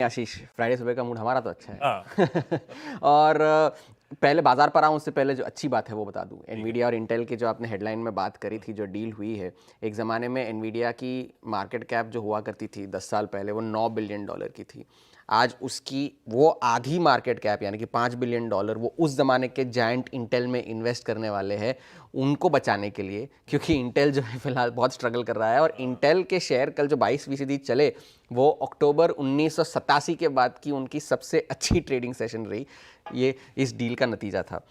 आशीष, Friday सुबह का mood हमारा तो अच्छा है। हाँ। और पहले बाजार पर आऊँ उससे पहले जो अच्छी बात है वो बता दूँ। एनवीडिया और इंटेल की जो आपने हेडलाइन में बात करी थी, जो डील हुई है, एक ज़माने में एनवीडिया की मार्केट कैप जो हुआ करती थी 10 साल पहले, वो $9 बिलियन की थी। आज उसकी वो आधी मार्केट कैप यानी कि $5 बिलियन वो उस ज़माने के जायंट इंटेल में इन्वेस्ट करने वाले हैं, उनको बचाने के लिए, क्योंकि इंटेल जो है फिलहाल बहुत स्ट्रगल कर रहा है। और इंटेल के शेयर कल जो 22% चले, वो अक्टूबर 1987 के बाद की उनकी सबसे अच्छी ट्रेडिंग सेशन रही। ये इस डील का नतीजा था।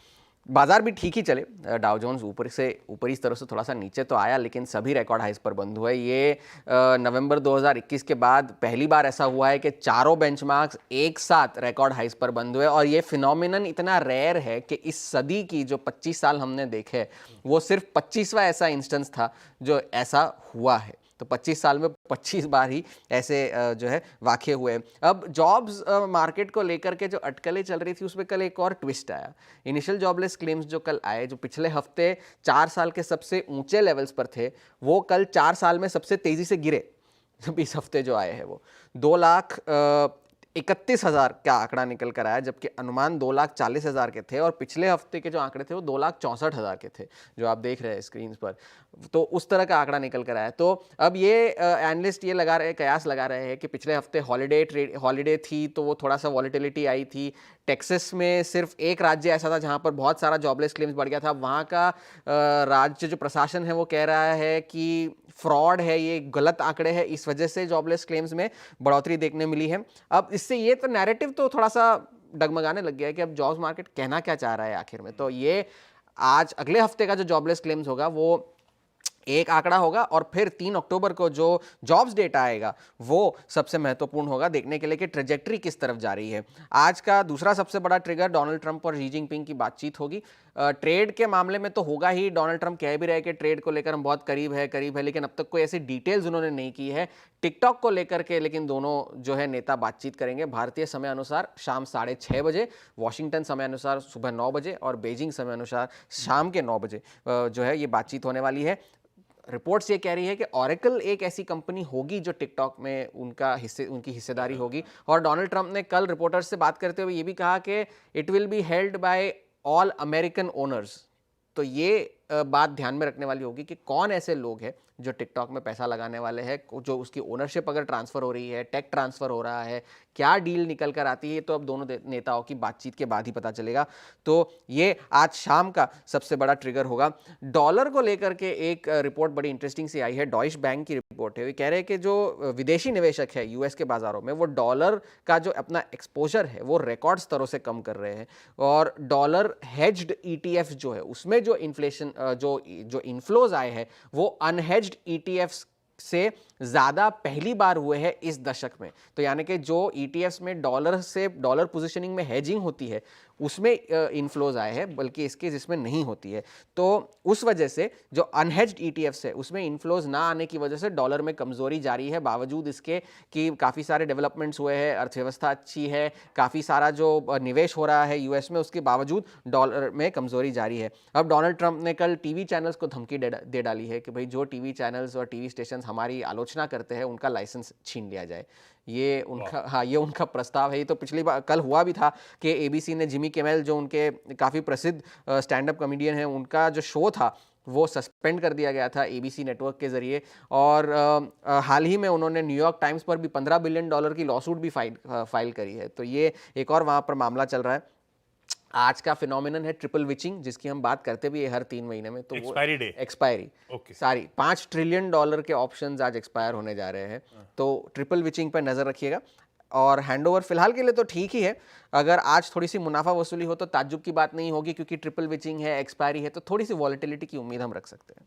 बाजार भी ठीक ही चले, डाउ जोन्स ऊपरी स्तर से थोड़ा सा नीचे तो आया, लेकिन सभी रिकॉर्ड हाइस पर बंद हुए। ये नवंबर 2021 के बाद पहली बार ऐसा हुआ है कि चारों बेंचमार्क्स एक साथ रिकॉर्ड हाइस पर बंद हुए। और ये फिनोमिनन इतना रेयर है कि इस सदी की जो 25 साल हमने देखे, वो सिर्फ 25वां ऐसा इंस्टेंस था जो ऐसा हुआ है। तो 25 साल में 25 बार ही ऐसे जो है वाक़ये हुए। अब जॉब्स मार्केट को लेकर के जो अटकलें चल रही थी, उसमें कल एक और ट्विस्ट आया। इनिशियल जॉबलेस क्लेम्स जो कल आए, जो पिछले हफ्ते 4 साल के सबसे ऊंचे लेवल्स पर थे, वो कल 4 साल में सबसे तेज़ी से गिरे। जब इस हफ्ते जो आए हैं वो 2,31,000 का आंकड़ा निकल कर आया, जबकि अनुमान 2,40,000 के थे। और पिछले हफ्ते के जो आंकड़े थे वो 2,64,000 के थे, जो आप देख रहे हैं स्क्रीन पर। तो उस तरह का आंकड़ा निकल कर आया। तो अब ये एनालिस्ट ये कयास लगा रहे हैं कि पिछले हफ्ते हॉलीडे थी, तो वो थोड़ा सा वॉलीटिलिटी आई थी। टेक्सास में सिर्फ एक राज्य ऐसा था जहां पर बहुत सारा जॉबलेस क्लेम्स बढ़ गया था। वहां का राज्य जो प्रशासन है वो कह रहा है कि फ्रॉड है, ये गलत आंकड़े हैं, इस वजह से जॉबलेस क्लेम्स में बढ़ोतरी देखने मिली है। अब इससे ये तो नैरेटिव तो थोड़ा सा डगमगाने लग गया है कि अब जॉब्स मार्केट कहना क्या चाह रहा है आखिर में। तो ये आज अगले हफ्ते का जो जॉबलेस क्लेम्स होगा वो एक आंकड़ा होगा, और फिर 3 अक्टूबर को जो जॉब्स डेटा आएगा वो सबसे महत्वपूर्ण होगा देखने के लिए कि ट्रेजेक्टरी किस तरफ जा रही है। आज का दूसरा सबसे बड़ा ट्रिगर डोनाल्ड ट्रंप और शी जिनपिंग की बातचीत होगी। ट्रेड के मामले में तो होगा ही, डोनाल्ड ट्रंप कह भी रहे कि ट्रेड को लेकर हम बहुत करीब है, लेकिन अब तक कोई ऐसी डिटेल्स उन्होंने नहीं की है। टिकटॉक को लेकर के लेकिन दोनों जो है नेता बातचीत करेंगे भारतीय समय अनुसार शाम 6:30 बजे, वॉशिंगटन समय अनुसार सुबह 9 बजे और बेजिंग समय अनुसार शाम के 9 बजे जो है ये बातचीत होने वाली है। रिपोर्ट्स ये कह रही है कि ऑरेकल एक ऐसी कंपनी होगी जो टिकटॉक में उनकी हिस्सेदारी होगी। और डोनाल्ड ट्रंप ने कल रिपोर्टर्स से बात करते हुए ये भी कहा कि it will be held by all American owners. तो ये बात ध्यान में रखने वाली होगी कि कौन ऐसे लोग हैं जो टिकटॉक में पैसा लगाने वाले हैं, जो उसकी ओनरशिप अगर ट्रांसफ़र हो रही है, टेक ट्रांसफ़र हो रहा है, क्या डील निकल कर आती है, तो अब दोनों नेताओं की बातचीत के बाद ही पता चलेगा। तो ये आज शाम का सबसे बड़ा ट्रिगर होगा। डॉलर को लेकर के एक रिपोर्ट बड़ी इंटरेस्टिंग सी आई है, डॉइश बैंक की रिपोर्ट है। वो कह रहे हैं कि जो विदेशी निवेशक है यूएस के बाज़ारों में, वो डॉलर का जो अपना एक्सपोजर है वो रिकॉर्ड स्तरों से कम कर रहे हैं। और डॉलर हेज्ड ईटीएफ जो है, उसमें जो इन्फ्लेशन जो इनफ्लोज आए हैं वो अनहेज्ड ईटीएफ्स से ज़्यादा पहली बार हुए हैं इस दशक में। तो यानी कि जो ईटीएफ्स में डॉलर पोजीशनिंग में हेजिंग होती है उसमें इनफ्लोज आए हैं, बल्कि इसके जिसमें नहीं होती है। तो उस वजह से जो अनहेज्ड ईटीएफ्स है उसमें इनफ्लोज ना आने की वजह से डॉलर में कमजोरी जारी है, बावजूद इसके कि काफ़ी सारे डेवलपमेंट्स हुए हैं, अर्थव्यवस्था अच्छी है, काफ़ी सारा जो निवेश हो रहा है यूएस में, उसके बावजूद डॉलर में कमजोरी जारी है। अब डोनाल्ड ट्रंप ने कल टीवी चैनल्स को धमकी दे डाली है कि भाई जो टीवी चैनल्स और टीवी स्टेशन हमारी आलोचना करते हैं उनका लाइसेंस छीन लिया जाए। ये उनका प्रस्ताव है। ये तो पिछली बार कल हुआ भी था कि एबीसी ने जिमी किमेल, जो उनके काफ़ी प्रसिद्ध स्टैंड अप कॉमेडियन हैं, उनका जो शो था वो सस्पेंड कर दिया गया था एबीसी नेटवर्क के ज़रिए। और हाल ही में उन्होंने न्यूयॉर्क टाइम्स पर भी $15 बिलियन की लॉसूट भी फाइल करी है। तो ये एक और वहाँ पर मामला चल रहा है। आज का फिनोमिनन है ट्रिपल विचिंग, जिसकी हम बात करते भी है हर 3 महीने में। तो एक्सपायरी सारी $5 ट्रिलियन के ऑप्शंस आज एक्सपायर होने जा रहे हैं। तो ट्रिपल विचिंग पर नजर रखिएगा। और हैंडओवर फिलहाल के लिए तो ठीक ही है। अगर आज थोड़ी सी मुनाफा वसूली हो तो ताज्जुब की बात नहीं होगी, क्योंकि ट्रिपल विचिंग है, एक्सपायरी है, तो थोड़ी सी वॉलेटिलिटी की उम्मीद हम रख सकते हैं।